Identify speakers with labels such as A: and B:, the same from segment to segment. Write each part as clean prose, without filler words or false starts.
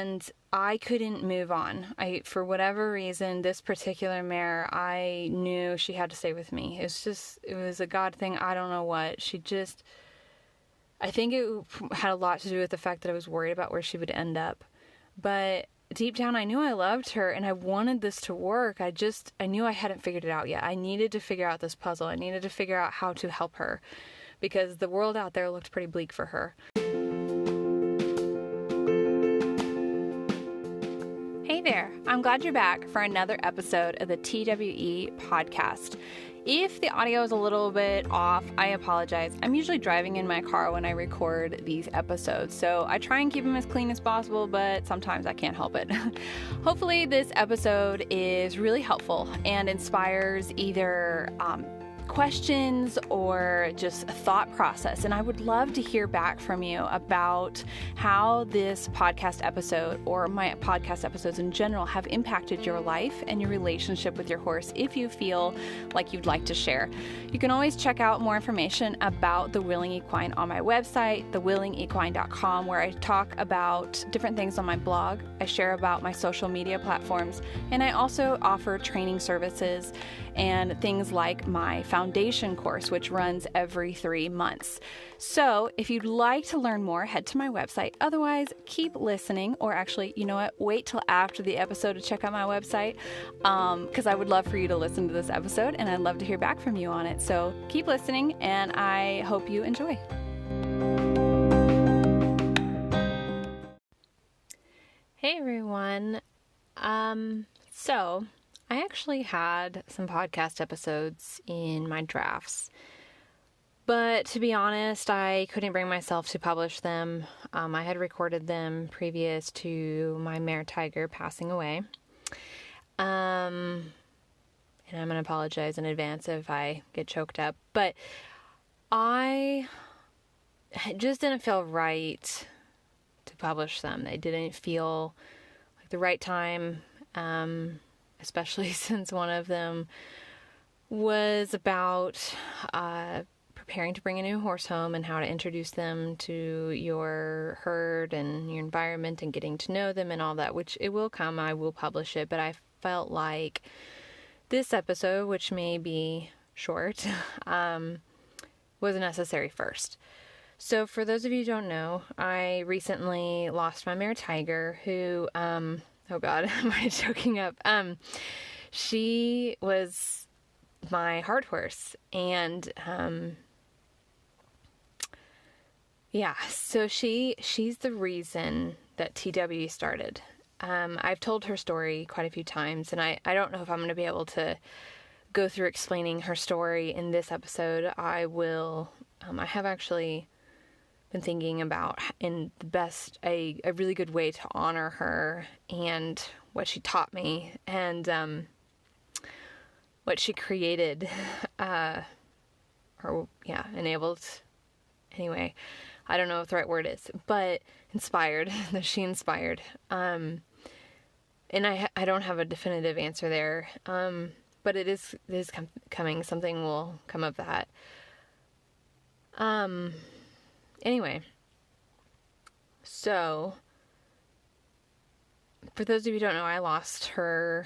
A: And I couldn't move on. For whatever reason, this particular mare, I knew she had to stay with me. It was a God thing. I don't know what. I think it had a lot to do with the fact that I was worried about where she would end up. But deep down, I knew I loved her and I wanted this to work. I knew I hadn't figured it out yet. I needed to figure out this puzzle. I needed to figure out how to help her because the world out there looked pretty bleak for her. Hey there, I'm glad you're back for another episode of the TWE podcast. If the audio is a little bit off, I apologize. I'm usually driving in my car when I record these episodes, so I try and keep them as clean as possible, but sometimes I can't help it. Hopefully this episode is really helpful and inspires either questions or just a thought process. And I would love to hear back from you about how this podcast episode or my podcast episodes in general have impacted your life and your relationship with your horse if you feel like you'd like to share. You can always check out more information about The Willing Equine on my website, thewillingequine.com, where I talk about different things on my blog. I share about my social media platforms, and I also offer training services and things like my foundation course, which runs every 3 months. So if you'd like to learn more, head to my website. Otherwise, keep listening, or actually, you know what? Wait till after the episode to check out my website, because I would love for you to listen to this episode, and I'd love to hear back from you on it. So keep listening, and I hope you enjoy. Hey everyone. So I actually had some podcast episodes in my drafts, but to be honest, I couldn't bring myself to publish them. I had recorded them previous to my mare Tiger passing away. And I'm going to apologize in advance if I get choked up, but I just didn't feel right to publish them. They didn't feel like the right time, especially since one of them was about preparing to bring a new horse home and how to introduce them to your herd and your environment and getting to know them and all that, which it will come. I will publish it, but I felt like this episode, which may be short, was necessary first. So for those of you who don't know, I recently lost my mare Tiger, who, oh God, am I choking up? She was my heart horse, and, so she's the reason that TWE started. I've told her story quite a few times, and I don't know if I'm going to be able to go through explaining her story in this episode. I will, I have actually been thinking about a really good way to honor her and what she taught me and what she created, enabled. Anyway, I don't know what the right word is, but inspired. That she inspired. And I don't have a definitive answer there. But it is coming. Something will come of that. Anyway, so for those of you who don't know, I lost her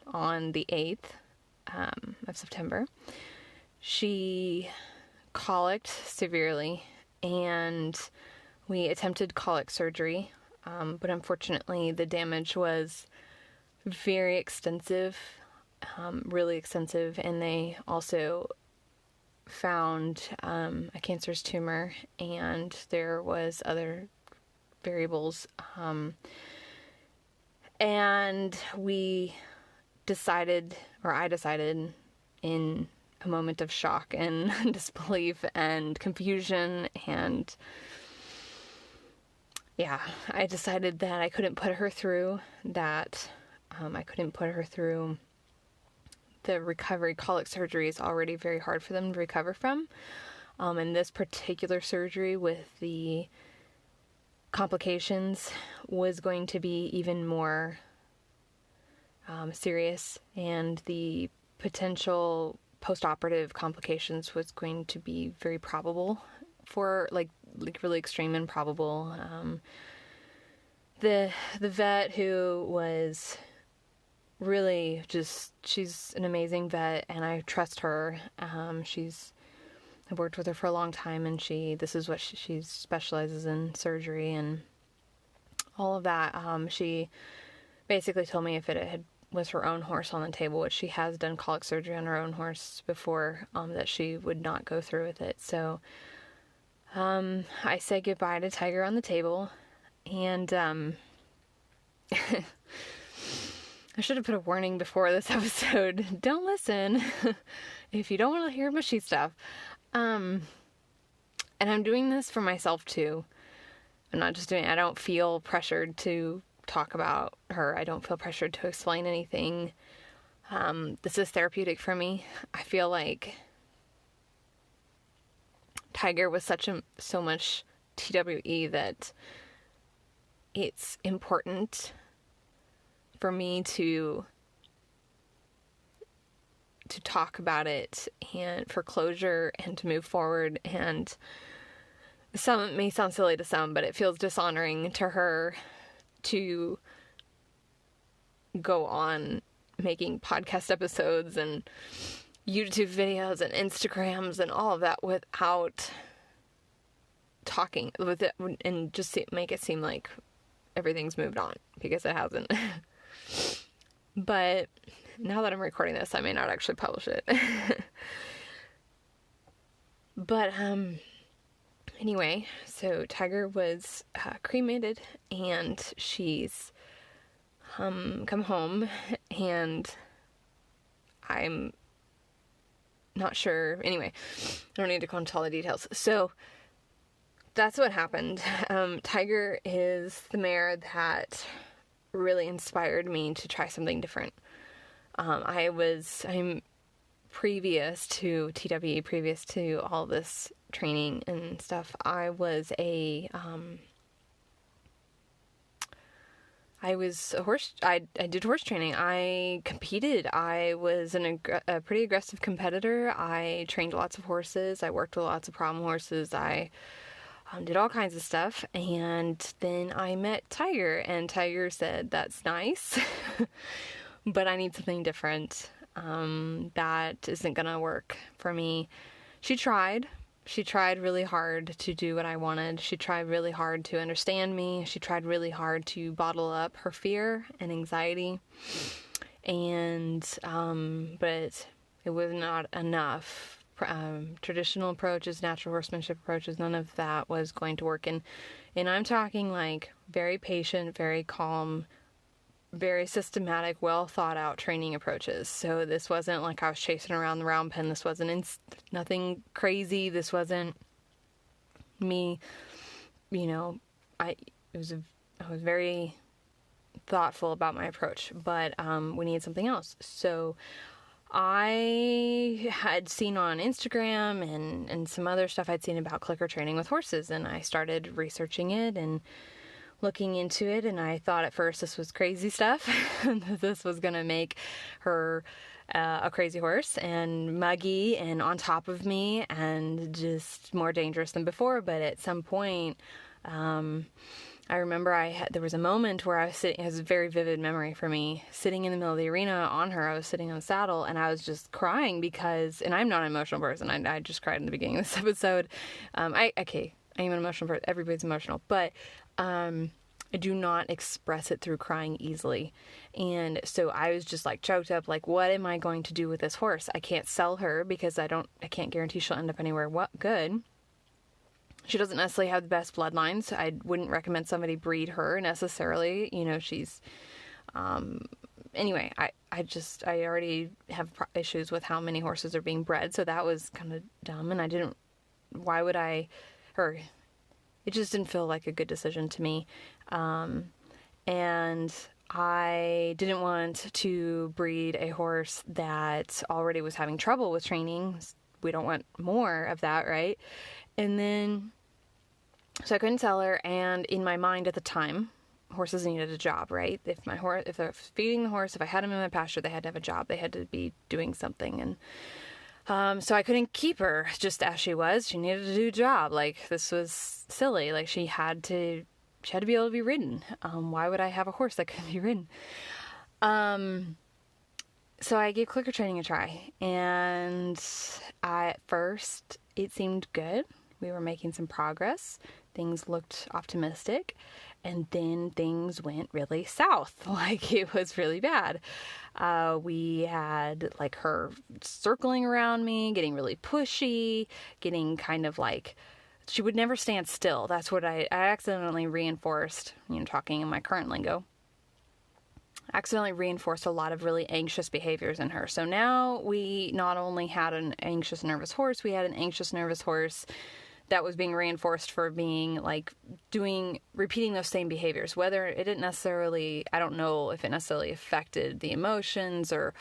A: on the 8th of September. She colicked severely, and we attempted colic surgery, but unfortunately the damage was very extensive, really extensive, and they also found a cancerous tumor, and there was other variables, and I decided in a moment of shock and disbelief and confusion, and I decided that I couldn't put her through that. I couldn't put her through the recovery. Colic surgery is already very hard for them to recover from. And this particular surgery with the complications was going to be even more serious, and the potential post-operative complications was going to be very probable, for like really extreme and probable. the vet who was really she's an amazing vet, and I trust her. I've worked with her for a long time, and this is what she specializes in, surgery and all of that. She basically told me if it was her own horse on the table, which she has done colic surgery on her own horse before, that she would not go through with it. So I said goodbye to Tiger on the table, and I should have put a warning before this episode. Don't listen if you don't want to hear mushy stuff. And I'm doing this for myself too. I don't feel pressured to talk about her. I don't feel pressured to explain anything. This is therapeutic for me. I feel like Tiger was so much TWE that it's important for me to talk about it and for closure and to move forward. And it may sound silly to some, but it feels dishonoring to her to go on making podcast episodes and YouTube videos and Instagrams and all of that without talking with it, and just make it seem like everything's moved on, because it hasn't. But now that I'm recording this, I may not actually publish it. But anyway, so Tiger was cremated, and she's come home, and I'm not sure. Anyway, I don't need to go into all the details. So that's what happened. Tiger is the mare that really inspired me to try something different. I'm previous to TWE, previous to all this training and stuff, I was a horse. I did horse training. I competed. I was a pretty aggressive competitor. I trained lots of horses. I worked with lots of problem horses. I did all kinds of stuff. And then I met Tiger, and Tiger said, "That's nice, but I need something different. That isn't gonna work for me." She tried really hard to do what I wanted. She tried really hard to understand me. She tried really hard to bottle up her fear and anxiety. And, but it was not enough. Traditional approaches, natural horsemanship approaches, none of that was going to work. And I'm talking like very patient, very calm, very systematic, well thought out training approaches. So this wasn't like I was chasing around the round pen. This wasn't nothing crazy. This wasn't me, I was very thoughtful about my approach, but we needed something else. So I had seen on Instagram and some other stuff I'd seen about clicker training with horses, and I started researching it and looking into it, and I thought at first this was crazy stuff. This was going to make her a crazy horse and muggy and on top of me and just more dangerous than before. But at some point, I remember there was a moment where I was sitting, it was a very vivid memory for me, sitting in the middle of the arena on her. I was sitting on the saddle, and I was just crying because, and I'm not an emotional person. I just cried in the beginning of this episode. I am an emotional person. Everybody's emotional, but I do not express it through crying easily. And so I was just like choked up, like, what am I going to do with this horse? I can't sell her because I can't guarantee she'll end up anywhere good. She doesn't necessarily have the best bloodlines. I wouldn't recommend somebody breed her necessarily. She's, anyway, I already have issues with how many horses are being bred. So that was kind of dumb. And it just didn't feel like a good decision to me. And I didn't want to breed a horse that already was having trouble with training. We don't want more of that, right? And then, so I couldn't sell her, and in my mind at the time, horses needed a job, right? If I was feeding the horse, if I had him in my pasture, they had to have a job. They had to be doing something, and so I couldn't keep her just as she was. She needed to do a job. Like, this was silly. Like, she had to she had to be able to be ridden. Why would I have a horse that couldn't be ridden? So I gave clicker training a try, and at first it seemed good. We were making some progress. Things looked optimistic, and then things went really south. Like, it was really bad. We had like her circling around me, getting really pushy, getting kind of like, she would never stand still. That's what I accidentally reinforced, talking in my current lingo. Accidentally reinforced a lot of really anxious behaviors in her. So now we not only had an anxious, nervous horse, we had an anxious, nervous horse that was being reinforced for being like repeating those same behaviors. Whether it didn't necessarily, I don't know if it necessarily affected the emotions or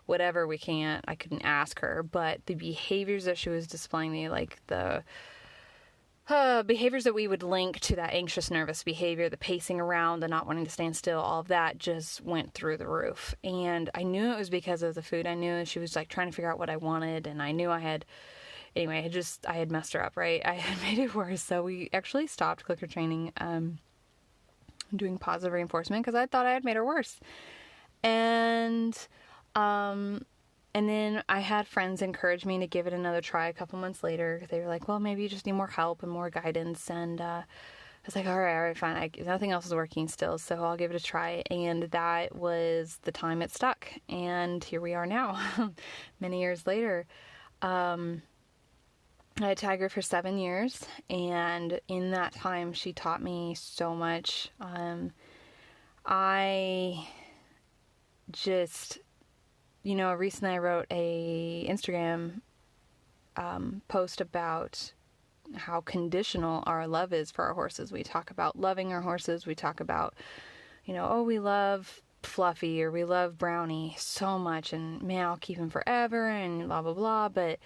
A: whatever, I couldn't ask her, but the behaviors that she was displaying, like the behaviors that we would link to that anxious, nervous behavior, the pacing around, the not wanting to stand still, all of that just went through the roof. And I knew it was because of the food. I knew she was like trying to figure out what I wanted, and I knew I had messed her up, right? I had made it worse. So we actually stopped clicker training, doing positive reinforcement, because I thought I had made her worse. And then I had friends encourage me to give it another try a couple months later. They were like, well, maybe you just need more help and more guidance. And I was like, all right, fine. Nothing else is working still, so I'll give it a try. And that was the time it stuck. And here we are now, many years later. I had Tiger for 7 years. And in that time, she taught me so much. Recently I wrote a Instagram post about how conditional our love is for our horses. We talk about loving our horses. We talk about, we love Fluffy or we love Brownie so much, and man, I'll keep him forever and blah, blah, blah. But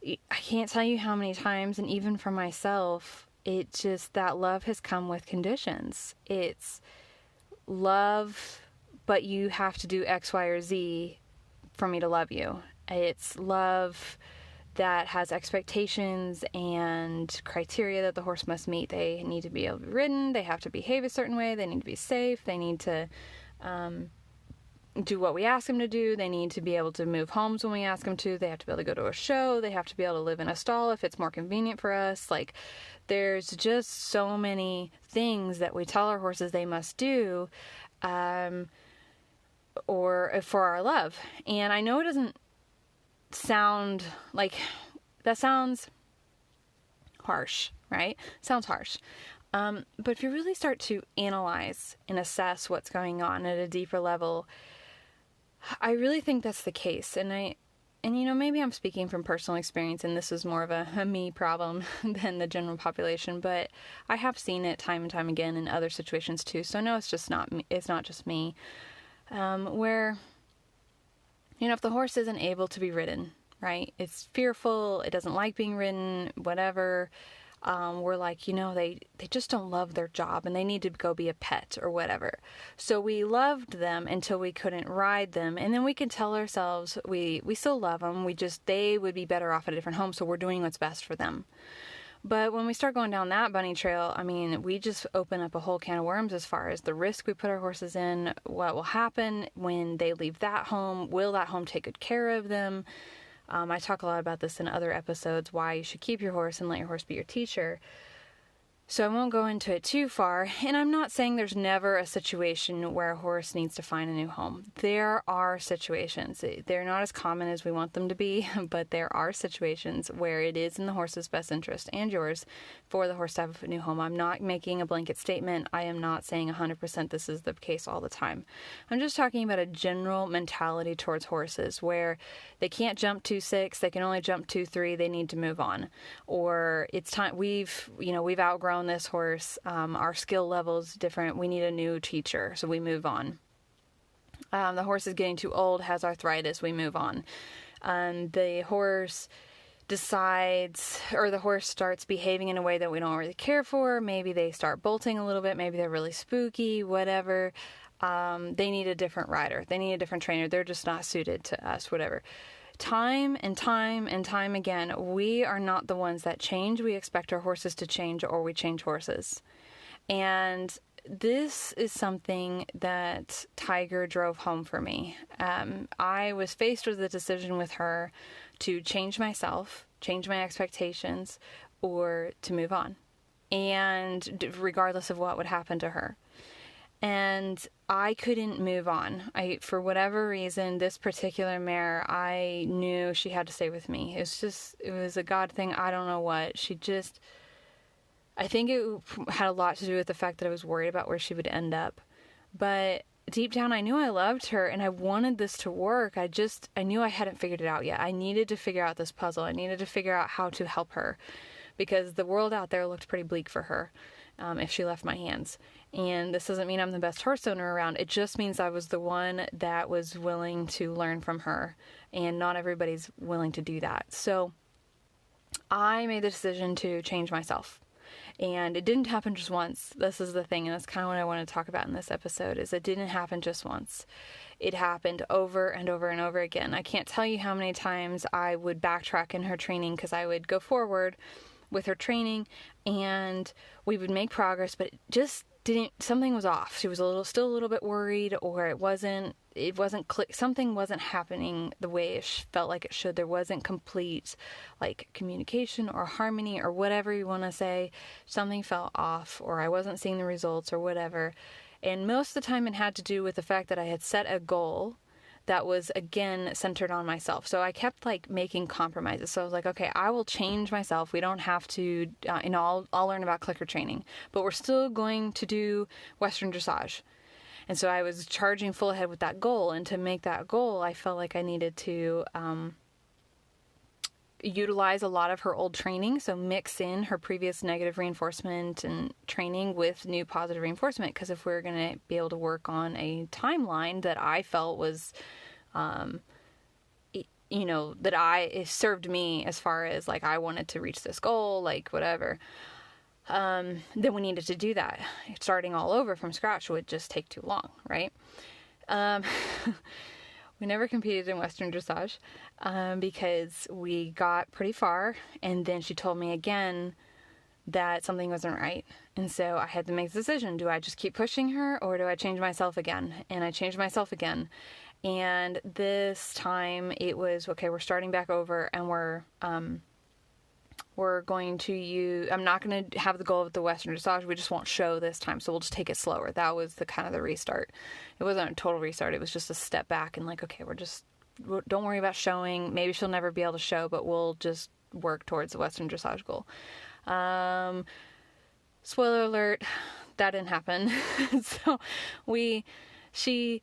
A: I can't tell you how many times, and even for myself, that love has come with conditions. It's love, but you have to do X, Y, or Z for me to love you. It's love that has expectations and criteria that the horse must meet. They need to be able to be ridden. They have to behave a certain way. They need to be safe. They need to do what we ask them to do. They need to be able to move homes when we ask them to. They have to be able to go to a show. They have to be able to live in a stall if it's more convenient for us. Like, there's just so many things that we tell our horses they must do, or for our love. And I know it doesn't sound like, that sounds harsh, right? Sounds harsh. But if you really start to analyze and assess what's going on at a deeper level, I really think that's the case. And maybe I'm speaking from personal experience, and this is more of a me problem than the general population, but I have seen it time and time again in other situations too. So no, it's not just me. Where, if the horse isn't able to be ridden, right? It's fearful, it doesn't like being ridden, whatever. We're like, they just don't love their job and they need to go be a pet or whatever. So we loved them until we couldn't ride them. And then we can tell ourselves we still love them. They would be better off at a different home. So we're doing what's best for them. But when we start going down that bunny trail, we just open up a whole can of worms as far as the risk we put our horses in, what will happen when they leave that home, will that home take good care of them? I talk a lot about this in other episodes, why you should keep your horse and let your horse be your teacher. So I won't go into it too far, and I'm not saying there's never a situation where a horse needs to find a new home. There are situations. They're not as common as we want them to be, but there are situations where it is in the horse's best interest and yours for the horse to have a new home. I'm not making a blanket statement. I am not saying 100% this is the case all the time. I'm just talking about a general mentality towards horses where they can't jump 2.6, they can only jump 2.3, they need to move on. Or it's time, we've outgrown this horse, our skill level is different, we need a new teacher, so we move on. The horse is getting too old, has arthritis, we move on. The horse starts behaving in a way that we don't really care for. Maybe they start bolting a little bit, maybe they're really spooky, whatever. They need a different rider, they need a different trainer, they're just not suited to us, whatever. Time and time and time again, we are not the ones that change. We expect our horses to change, or we change horses. And this is something that Tiger drove home for me. I was faced with a decision with her to change myself, change my expectations, or to move on. And regardless of what would happen to her. And I couldn't move on. For whatever reason, this particular mare, I knew she had to stay with me. It was a God thing. I don't know what. I think it had a lot to do with the fact that I was worried about where she would end up. But deep down, I knew I loved her and I wanted this to work. I knew I hadn't figured it out yet. I needed to figure out this puzzle. I needed to figure out how to help her because the world out there looked pretty bleak for her if she left my hands. And this doesn't mean I'm the best horse owner around. It just means I was the one that was willing to learn from her. And not everybody's willing to do that. So I made the decision to change myself. And it didn't happen just once. This is the thing, and that's kind of what I want to talk about in this episode, is it didn't happen just once. It happened over and over and over again. I can't tell you how many times I would backtrack in her training because I would go forward with her training and we would make progress, but it just something was off. She was still a little bit worried, or it wasn't something wasn't happening the way it felt like it should. There wasn't complete communication or harmony or whatever you want to say. Something felt off, or I wasn't seeing the results or whatever. And most of the time it had to do with the fact that I had set a goal that was, again, centered on myself. So I kept making compromises. So I was like, okay, I will change myself. We don't have to, I'll learn about clicker training, but we're still going to do Western dressage. And so I was charging full ahead with that goal. And to make that goal, I felt like I needed to utilize a lot of her old training. So mix in her previous negative reinforcement and training with new positive reinforcement. Because if we're going to be able to work on a timeline that I felt was, it served me as far as I wanted to reach this goal, whatever. Then we needed to do that. Starting all over from scratch would just take too long, right? We never competed in Western dressage because we got pretty far, and then she told me again that something wasn't right. And so I had to make the decision. Do I just keep pushing her, or do I change myself again? And I changed myself again. And this time it was, okay, we're starting back over, and we're going to use, I'm not going to have the goal of the Western dressage. We just won't show this time. So we'll just take it slower. That was the kind of the restart. It wasn't a total restart. It was just a step back and okay, don't worry about showing. Maybe she'll never be able to show, but we'll just work towards the Western dressage goal. Spoiler alert, that didn't happen. So she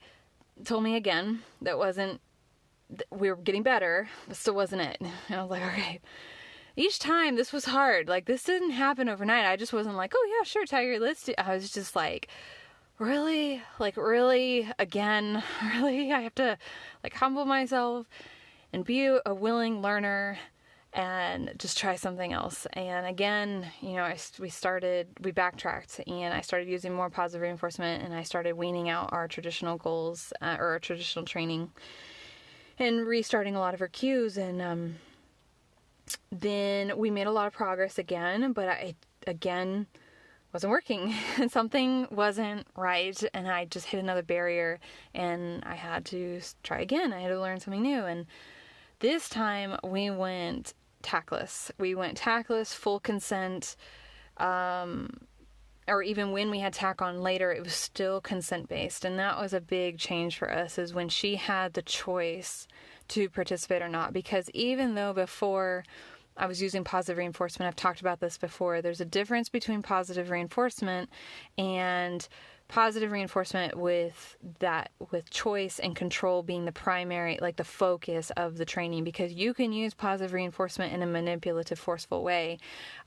A: told me again we were getting better, but still wasn't it. And I was like, okay. Each time this was hard. This didn't happen overnight. I just wasn't oh yeah, sure, Tiger, let's do. I was just really? Really? Again? Really? I have to humble myself and be a willing learner and just try something else. And again, we backtracked, and I started using more positive reinforcement, and I started weaning out our traditional goals or our traditional training and restarting a lot of her cues. And then we made a lot of progress again, but I wasn't working. Something wasn't right, and I just hit another barrier, and I had to try again. I had to learn something new, and this time we went tackless. We went tackless, full consent, or even when we had tack on later, it was still consent-based, and that was a big change for us, is when she had the choice to participate or not. Because even though before I was using positive reinforcement, I've talked about this before, there's a difference between positive reinforcement and positive reinforcement with choice and control being the primary, the focus of the training. Because you can use positive reinforcement in a manipulative, forceful way.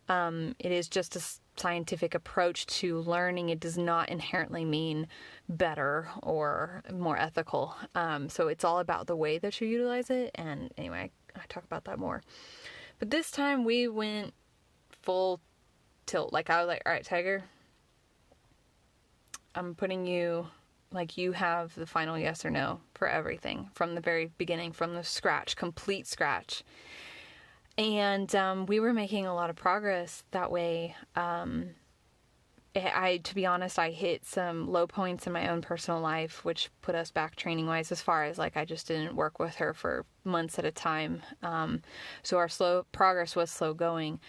A: It is just a scientific approach to learning. It does not inherently mean better or more ethical. So it's all about the way that you utilize it. And anyway, I talk about that more. But this time we went full tilt. I was like, all right, Tiger, I'm putting you, you have the final yes or no for everything from the very beginning, from the scratch, complete scratch. And we were making a lot of progress that way. to be honest, I hit some low points in my own personal life, which put us back training wise, as far as like, I just didn't work with her for months at a time. So our progress was slow going,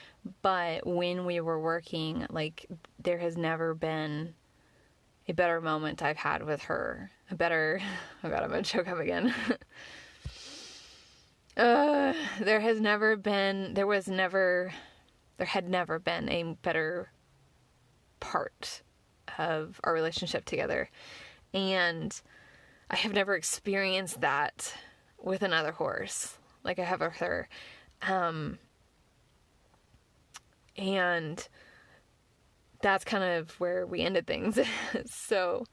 A: but when we were working, like, there has never been a better moment I've had with her. Oh God, I'm going to choke up again. There had never been a better part of our relationship together. And I have never experienced that with another horse like I have with her. And that's kind of where we ended things. So,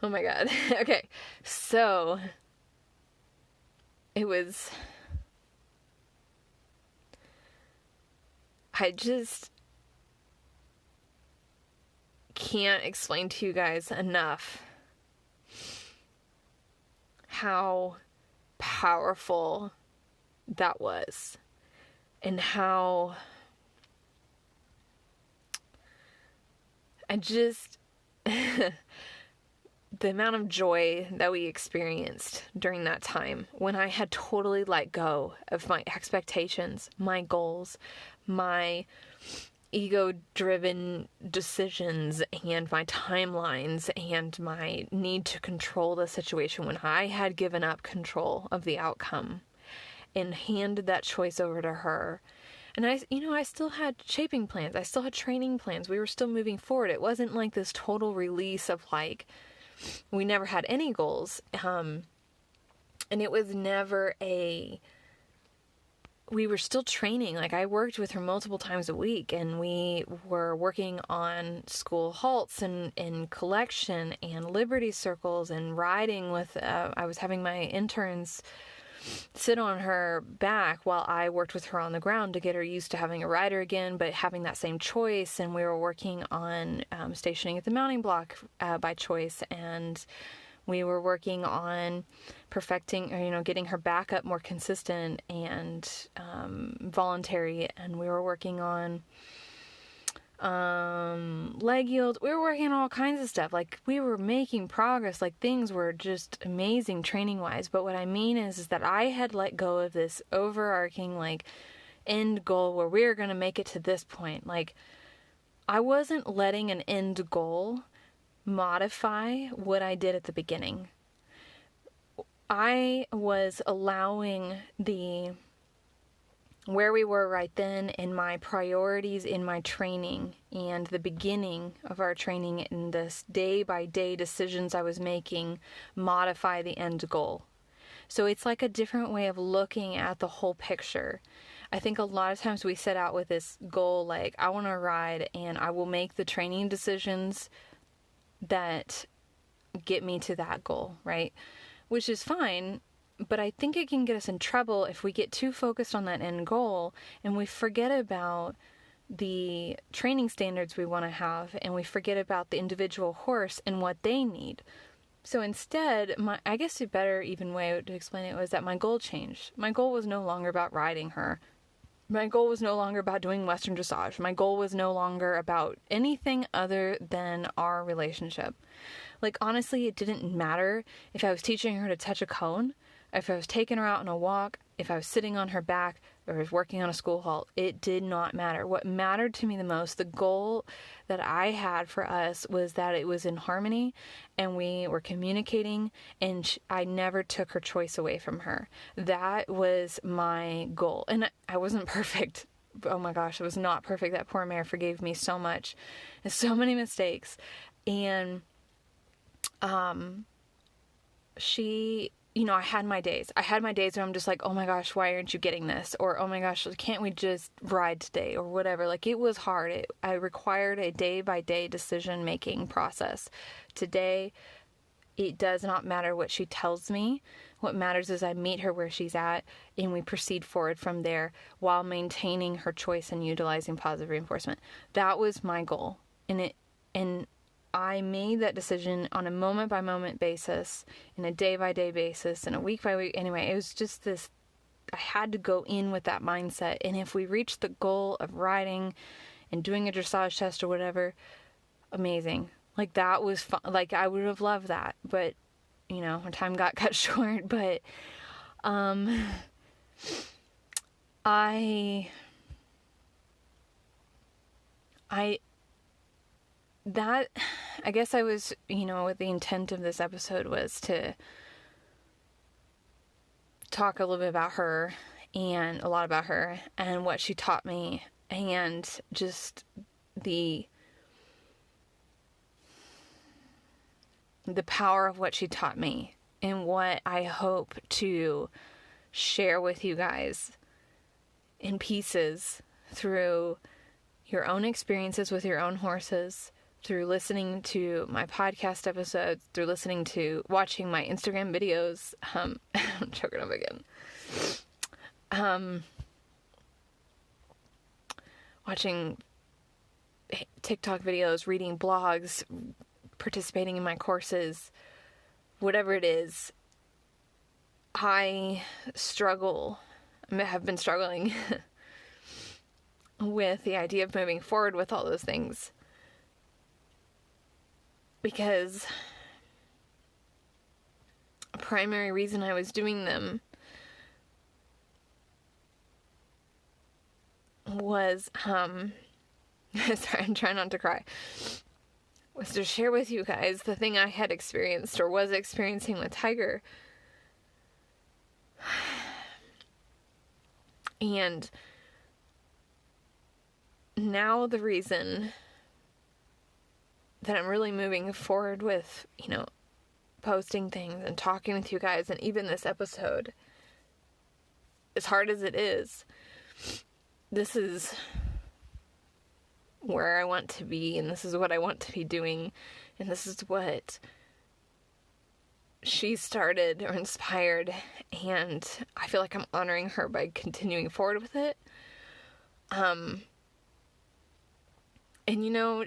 A: oh my God. Okay. So I just can't explain to you guys enough how powerful that was, and how the amount of joy that we experienced during that time, when I had totally let go of my expectations, my goals, my ego-driven decisions, and my timelines, and my need to control the situation, when I had given up control of the outcome and handed that choice over to her. And I still had shaping plans. I still had training plans. We were still moving forward. It wasn't like this total release of like, we never had any goals. And it was never we were still training. Like, I worked with her multiple times a week, and we were working on school halts and collection and liberty circles and riding with, I was having my interns sit on her back while I worked with her on the ground to get her used to having a rider again, but having that same choice. And we were working on stationing at the mounting block by choice, and we were working on perfecting, or, getting her back up more consistent and voluntary. And we were working on leg yield. We were working on all kinds of stuff. Like, we were making progress. Like, things were just amazing training wise. But what I mean is that I had let go of this overarching like end goal where we were going to make it to this point. Like, I wasn't letting an end goal modify what I did at the beginning. I was allowing where we were right then, and my priorities in my training, and the beginning of our training, and this day-by-day decisions I was making, modify the end goal. So it's like a different way of looking at the whole picture. I think a lot of times we set out with this goal, like, I want to ride, and I will make the training decisions that get me to that goal, right? Which is fine. But I think it can get us in trouble if we get too focused on that end goal and we forget about the training standards we want to have, and we forget about the individual horse and what they need. So instead, I guess a better even way to explain it was that my goal changed. My goal was no longer about riding her. My goal was no longer about doing Western dressage. My goal was no longer about anything other than our relationship. Like, honestly, it didn't matter if I was teaching her to touch a cone, if I was taking her out on a walk, if I was sitting on her back, or I was working on a school halt. It did not matter. What mattered to me the most, the goal that I had for us, was that it was in harmony and we were communicating, and I never took her choice away from her. That was my goal. And I wasn't perfect. Oh my gosh, I was not perfect. That poor mare forgave me so much and so many mistakes. And she... I had my days. Where I'm just like, oh my gosh, why aren't you getting this? Or, oh my gosh, can't we just ride today? Or whatever. Like, it was hard. I required a day-by-day decision-making process. Today, it does not matter what she tells me. What matters is I meet her where she's at, and we proceed forward from there while maintaining her choice and utilizing positive reinforcement. That was my goal. And I made that decision on a moment-by-moment basis, in a day-by-day basis, and a week-by-week. Anyway, it was just I had to go in with that mindset. And if we reach the goal of riding and doing a dressage test or whatever. Amazing. Like, that was fun. Like, I would have loved that, but, you know, our time got cut short. But I guess I was, you know, what the intent of this episode was to talk a little bit about her, and a lot about her and what she taught me, and just the power of what she taught me, and what I hope to share with you guys in pieces through your own experiences with your own horses, through listening to my podcast episodes, through watching my Instagram videos. I'm choking up again. Watching TikTok videos, reading blogs, participating in my courses, whatever it is. I have been struggling with the idea of moving forward with all those things, because a primary reason I was doing them was, sorry, I'm trying not to cry, was to share with you guys the thing I had experienced or was experiencing with Tiger. And now the reason that I'm really moving forward with, you know, posting things and talking with you guys, and even this episode, as hard as it is, this is where I want to be, and this is what I want to be doing, and this is what she started or inspired, and I feel like I'm honoring her by continuing forward with it. And you know,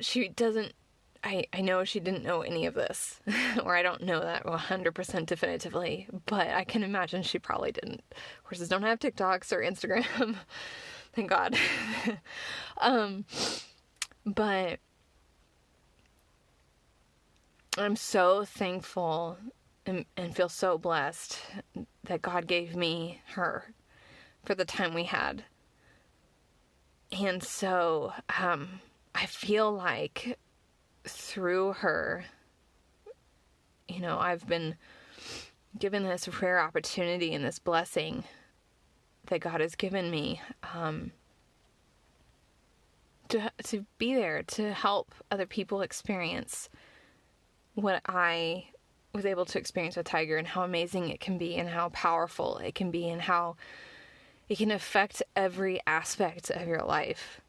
A: I know she didn't know any of this, or I don't know that 100% definitively, but I can imagine she probably didn't. Horses don't have TikToks or Instagram. Thank God. But I'm so thankful and feel so blessed that God gave me her for the time we had. And so, I feel like through her, you know, I've been given this rare opportunity and this blessing that God has given me, to be there to help other people experience what I was able to experience with Tiger, and how amazing it can be, and how powerful it can be, and how it can affect every aspect of your life.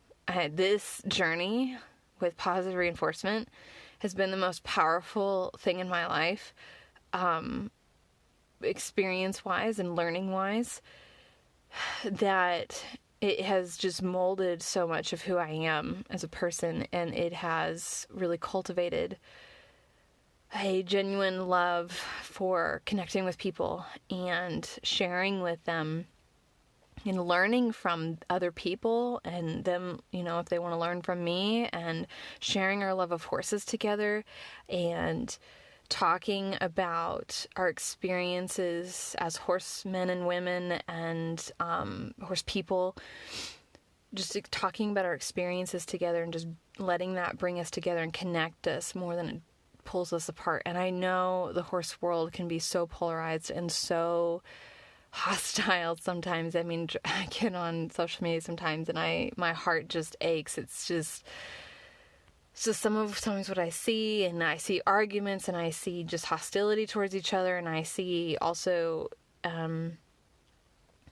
A: This journey with positive reinforcement has been the most powerful thing in my life, experience-wise and learning-wise, that it has just molded so much of who I am as a person, and it has really cultivated a genuine love for connecting with people and sharing with them and learning from other people, and them, you know, if they want to learn from me, and sharing our love of horses together, and talking about our experiences as horsemen and women and horse people, just talking about our experiences together, and just letting that bring us together and connect us more than it pulls us apart. And I know the horse world can be so polarized and so hostile sometimes. I mean, I get on social media sometimes and my heart just aches. It's just sometimes what I see, and I see arguments, and I see just hostility towards each other, and I see also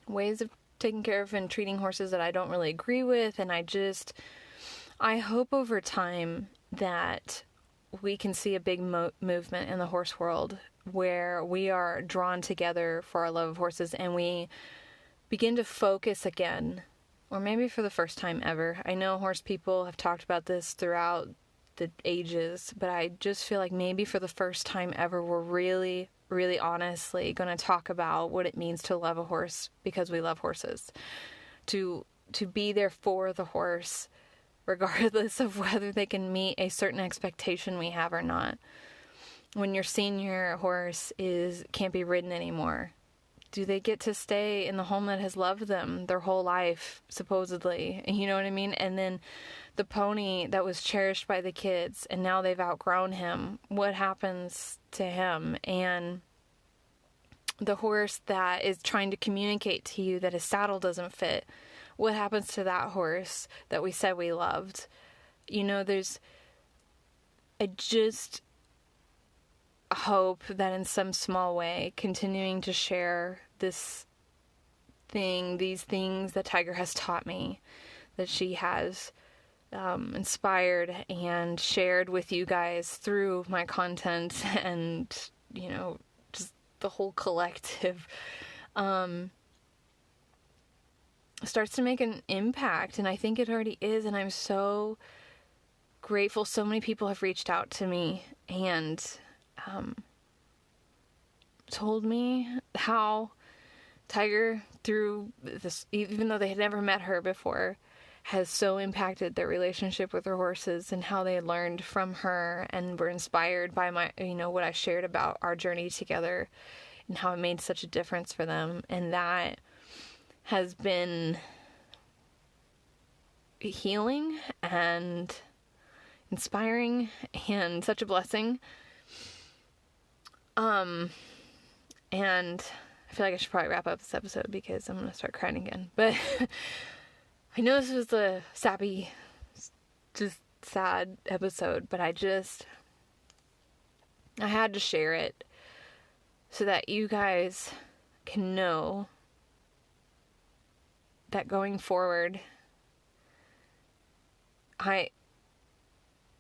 A: ways of taking care of and treating horses that I don't really agree with. And I hope over time that we can see a big movement in the horse world where we are drawn together for our love of horses, and we begin to focus again, or maybe for the first time ever. I know horse people have talked about this throughout the ages, but I just feel like maybe for the first time ever, we're really, really honestly going to talk about what it means to love a horse because we love horses. To be there for the horse, regardless of whether they can meet a certain expectation we have or not. When your senior horse can't be ridden anymore, do they get to stay in the home that has loved them their whole life, supposedly? You know what I mean? And then the pony that was cherished by the kids, and now they've outgrown him, what happens to him? And the horse that is trying to communicate to you that his saddle doesn't fit, what happens to that horse that we said we loved? You know, I just hope that in some small way, continuing to share these things that Tiger has taught me, that she has inspired and shared with you guys through my content and, you know, just the whole collective, starts to make an impact. And I think it already is. And I'm so grateful. So many people have reached out to me and told me how Tiger, through this, even though they had never met her before, has so impacted their relationship with their horses, and how they learned from her and were inspired by what I shared about our journey together, and how it made such a difference for them. And that has been healing and inspiring and such a blessing. And I feel like I should probably wrap up this episode because I'm going to start crying again. But I know this was a sappy, just sad episode, but I had to share it so that you guys can know that going forward,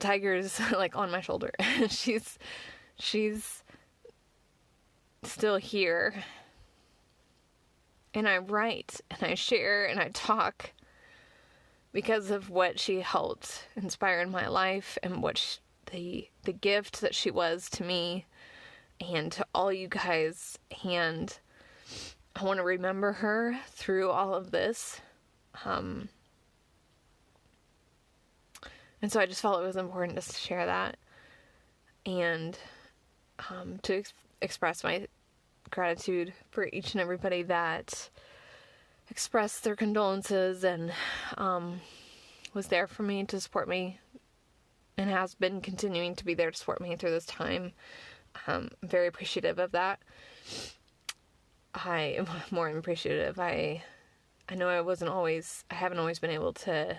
A: Tiger's like on my shoulder. She's still here. And I write and I share and I talk because of what she helped inspire in my life, and what the gift that she was to me and to all you guys. And I want to remember her through all of this. And so I just felt it was important to share that, and to express my gratitude for each and everybody that expressed their condolences and was there for me, to support me, and has been continuing to be there to support me through this time. I'm very appreciative of that. I am more appreciative. I know I haven't always been able to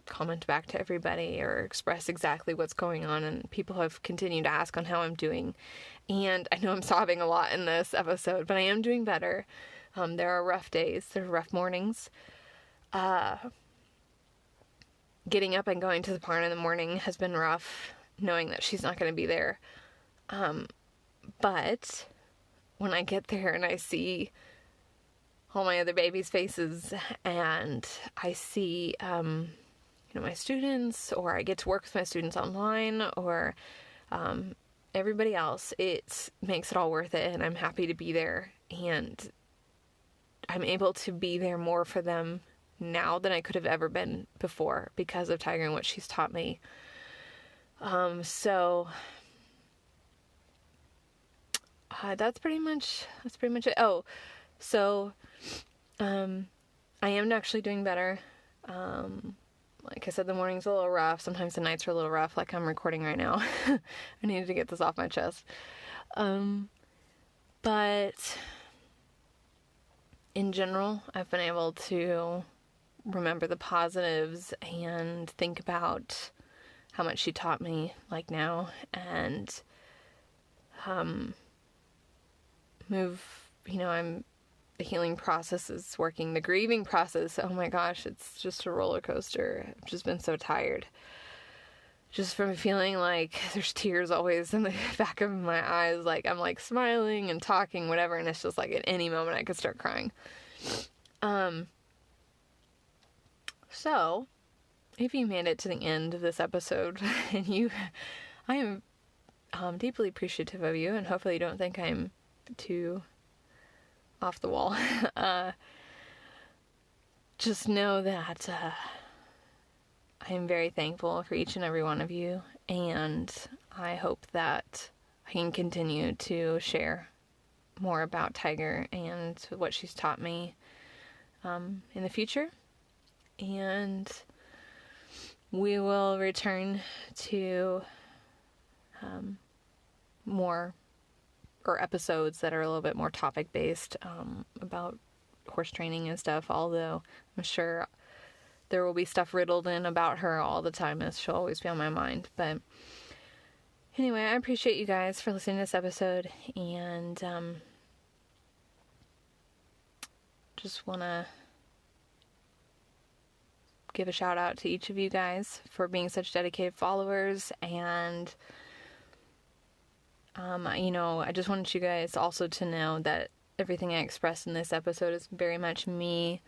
A: comment back to everybody or express exactly what's going on, and people have continued to ask on how I'm doing. And I know I'm sobbing a lot in this episode, but I am doing better. There are rough days, there are rough mornings. Getting up and going to the barn in the morning has been rough, knowing that she's not going to be there. But when I get there and I see all my other babies' faces, and I see my students, or I get to work with my students online, or everybody else, it makes it all worth it, and I'm happy to be there, and I'm able to be there more for them now than I could have ever been before, because of Tiger and what she's taught me. So that's pretty much it. Oh, so I am actually doing better. Like I said, the morning's a little rough. Sometimes the nights are a little rough, like I'm recording right now. I needed to get this off my chest. But in general, I've been able to remember the positives and think about how much she taught me, like now, and the healing process is working. The grieving process, oh my gosh, it's just a roller coaster. I've just been so tired. Just from feeling like there's tears always in the back of my eyes. Like I'm like smiling and talking, whatever, and it's just like at any moment I could start crying. So, if you made it to the end of this episode, and I am deeply appreciative of you, and hopefully you don't think I'm too off the wall. Just know that I am very thankful for each and every one of you, and I hope that I can continue to share more about Tiger and what she's taught me in the future. And we will return to more or episodes that are a little bit more topic based about horse training and stuff, although I'm sure there will be stuff riddled in about her all the time, as she'll always be on my mind. But anyway, I appreciate you guys for listening to this episode, and just want to give a shout out to each of you guys for being such dedicated followers. And I just wanted you guys also to know that everything I expressed in this episode is very much me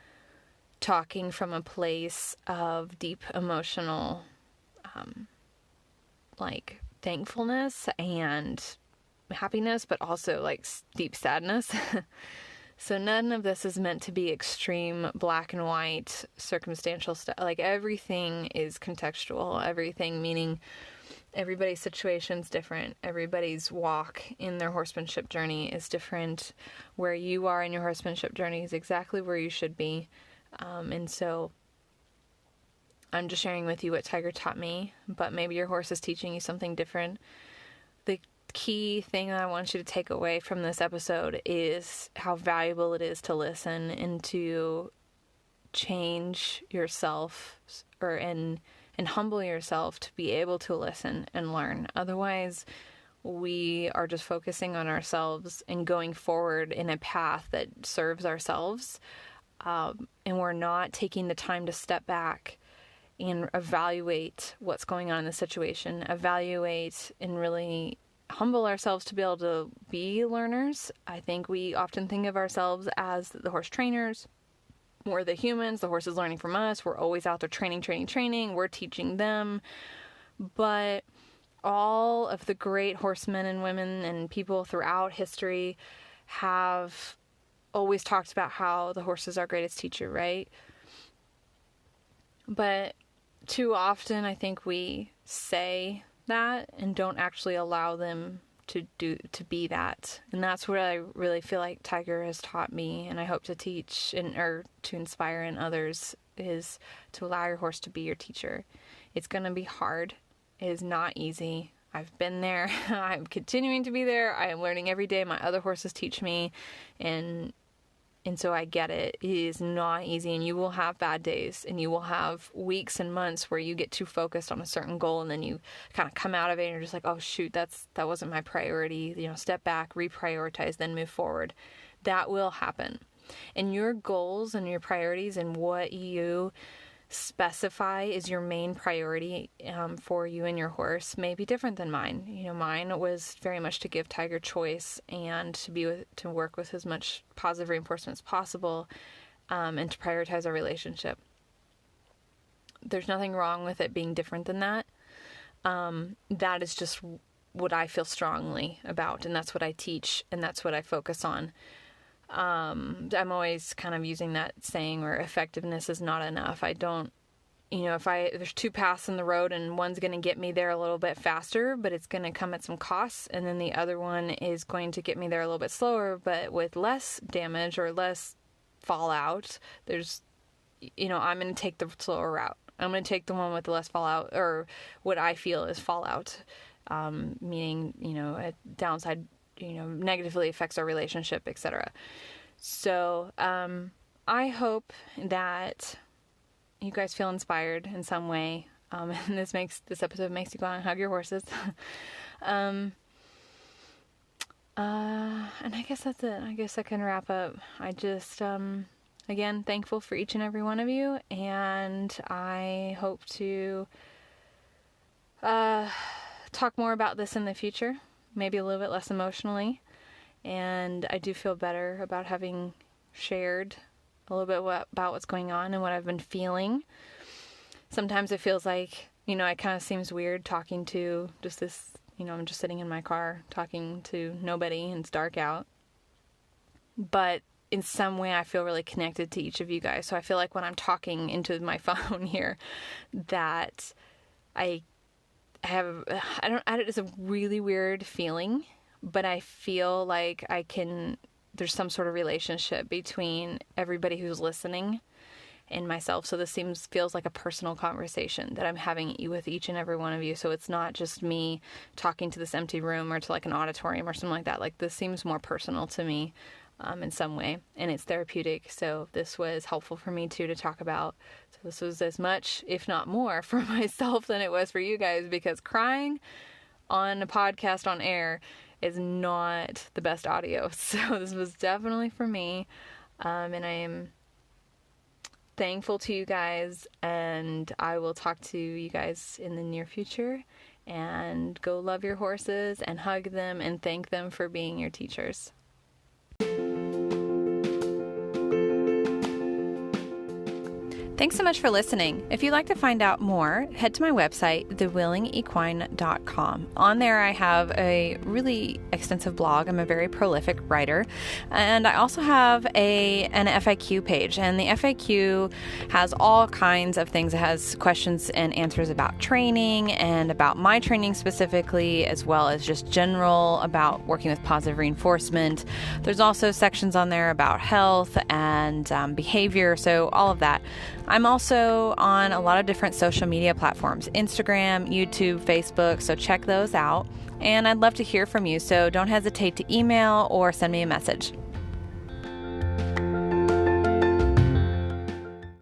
A: talking from a place of deep emotional thankfulness and happiness, but also deep sadness. So none of this is meant to be extreme black and white circumstantial stuff. Everything is contextual. Everything meaning everybody's situation's different. Everybody's walk in their horsemanship journey is different. Where you are in your horsemanship journey is exactly where you should be. And so I'm just sharing with you what Tiger taught me, but maybe your horse is teaching you something different. The key thing that I want you to take away from this episode is how valuable it is to listen and to change yourself and humble yourself to be able to listen and learn. Otherwise, we are just focusing on ourselves and going forward in a path that serves ourselves, and we're not taking the time to step back and evaluate what's going on in the situation, evaluate and really humble ourselves to be able to be learners. I think we often think of ourselves as the horse trainers. We're the humans. The horse is learning from us. We're always out there training. We're teaching them. But all of the great horsemen and women and people throughout history have always talked about how the horse is our greatest teacher, right? But too often I think we say that and don't actually allow them to be that. And that's what I really feel like Tiger has taught me, and I hope to teach or to inspire in others, is to allow your horse to be your teacher. It's going to be hard. It is not easy. I've been there. I'm continuing to be there. I am learning every day. My other horses teach me, and so I get it. It is not easy, and you will have bad days, and you will have weeks and months where you get too focused on a certain goal, and then you kind of come out of it, and you're just like, oh shoot, that wasn't my priority. Step back, reprioritize, then move forward. That will happen. And your goals and your priorities and what you specify is your main priority for you and your horse may be different than mine. Mine was very much to give Tiger choice and to work with as much positive reinforcement as possible, and to prioritize our relationship. There's nothing wrong with it being different than that. That is just what I feel strongly about, and that's what I teach, and that's what I focus on. I'm always kind of using that saying where effectiveness is not enough. I don't, if there's two paths in the road and one's going to get me there a little bit faster, but it's going to come at some costs, and then the other one is going to get me there a little bit slower, but with less damage or less fallout, I'm going to take the slower route. I'm going to take the one with the less fallout, or what I feel is fallout, meaning, a downside, negatively affects our relationship, etc. So, I hope that you guys feel inspired in some way. And this episode makes you go out and hug your horses. And I guess that's it. I guess I can wrap up. I just, again, thankful for each and every one of you. And I hope to, talk more about this in the future. Maybe a little bit less emotionally, and I do feel better about having shared a little bit about what's going on and what I've been feeling. Sometimes it feels like, it kind of seems weird talking to just this, I'm just sitting in my car talking to nobody and it's dark out. But in some way I feel really connected to each of you guys. So I feel like when I'm talking into my phone here that it's a really weird feeling, but I feel like there's some sort of relationship between everybody who's listening and myself. So this feels like a personal conversation that I'm having with each and every one of you. So it's not just me talking to this empty room or to like an auditorium or something like that. Like this seems more personal to me in some way, and it's therapeutic. So this was helpful for me too to talk about. So this was as much, if not more, for myself than it was for you guys, because crying on a podcast on air is not the best audio. So this was definitely for me, and I am thankful to you guys, and I will talk to you guys in the near future. And go love your horses and hug them and thank them for being your teachers. Thanks so much for listening. If you'd like to find out more, head to my website, thewillingequine.com. On there, I have a really extensive blog. I'm a very prolific writer. And I also have an FAQ page. And the FAQ has all kinds of things. It has questions and answers about training and about my training specifically, as well as just general about working with positive reinforcement. There's also sections on there about health and behavior. So all of that. I'm also on a lot of different social media platforms, Instagram, YouTube, Facebook, so check those out. And I'd love to hear from you, so don't hesitate to email or send me a message.